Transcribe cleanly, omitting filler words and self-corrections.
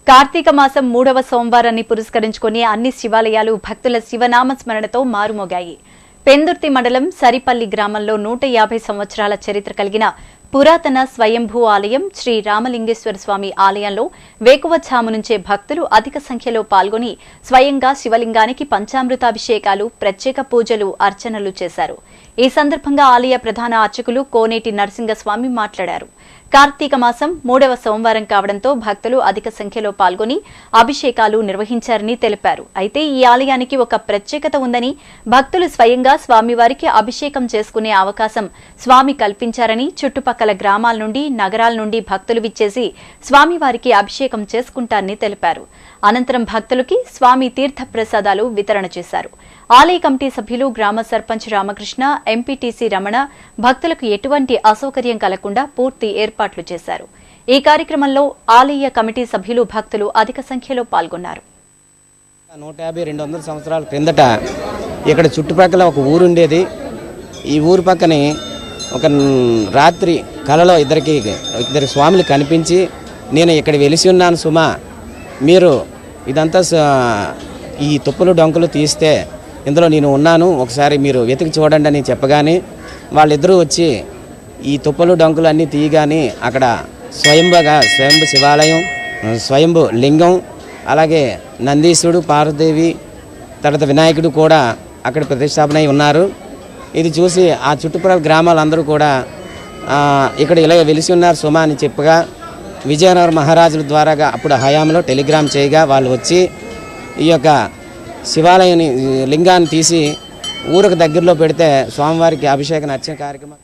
కార్తీక మాసం 3వ సోమవారాన్ని పురస్కరించుకుని అన్ని శివాలయాలు భక్తుల శివనామ స్మరణతో మారుమోగాయి. పెందుర్తి మండలం సరిపల్లి గ్రామంలో 150 సంవత్సరాల చరిత్ర కలిగిన పురాతన స్వయంభూ ఆలయం శ్రీ రామలింగేశ్వర స్వామి ఆలయంలో వేకువఝాము నుంచే భక్తులు అధిక సంఖ్యలో పాల్గొని స్వయంగా శివలింగానికి పంచామృతాభిషేకాలు, ప్రత్యేక పూజలు, అర్చనలు చేశారు. ఈ సందర్భంగా ఆలయ ప్రధాన అర్చకులు కోనేటి నరసింగస్వామి మాట్లాడారు. కార్తీక మాసం 3వ సోమవారం కావడంతో భక్తులు అధిక సంఖ్యలో పాల్గొని అభిషేకాలు నిర్వహించారని తెలిపారు. అయితే ఈ ఆలయానికి ఒక ప్రత్యేకత ఉందని, భక్తులు స్వయంగా స్వామివారికి అభిషేకం చేసుకునే అవకాశం స్వామి కల్పించారని, చుట్టుపక్కల గ్రామాల నుండి, నగరాల నుండి భక్తులు విచ్చేసి స్వామివారికి అభిషేకం చేసుకుంటారని తెలిపారు. అనంతరం భక్తులకి స్వామి తీర్థ ప్రసాదాలు వితరణ చేశారు. ఆలయ కమిటీ సభ్యులు, గ్రామ సర్పంచ్ రామకృష్ణ, ఎంపీటీసీ రమణ భక్తులకు ఎటువంటి అసౌకర్యం కలగకుండా పూర్తి ఏర్పాట్లు చేశారు. ఈ కార్యక్రమంలో ఆలయ కమిటీ సభ్యులు, భక్తులు అధిక సంఖ్యలో పాల్గొన్నారు. 150-200 సంవత్సరాల క్రిందట ఇక్కడ చుట్టుపక్కల ఒక ఊరుండేది. ఈ ఊరు పక్కనే ఒక రాత్రి కలలో ఇద్దరు స్వాములు కనిపించి, నేను ఇక్కడ వెలిసి ఉన్నాను సుమా, మీరు ఇదంతా ఈ తుప్పులు డొంకులు తీస్తే ఇందులో నేను ఉన్నాను, ఒకసారి మీరు వెతికి చూడండి అని చెప్పగానే వాళ్ళిద్దరూ వచ్చి ఈ తుప్పలు డొంకులు అన్నీ తీయగానే అక్కడ స్వయంభు శివాలయం, స్వయంభు లింగం, అలాగే నందీశ్వరుడు, పార్వదేవి, తర్వాత వినాయకుడు కూడా అక్కడ ప్రతిష్టాపన అయి ఉన్నారు. ఇది చూసి ఆ చుట్టుపక్కల గ్రామాలందరూ కూడా ఇక్కడ ఇలా వెలిసి ఉన్నారు సుమా అని చెప్పగా, విజయనగర మహారాజుల ద్వారాగా అప్పుడు హయాంలో టెలిగ్రామ్ చేయగా వాళ్ళు వచ్చి ఈ యొక్క శివాలయాన్ని లింగాన్ని తీసి ఊరికి దగ్గరలో పెడితే స్వామివారికి అభిషేకం అర్చన కార్యక్రమం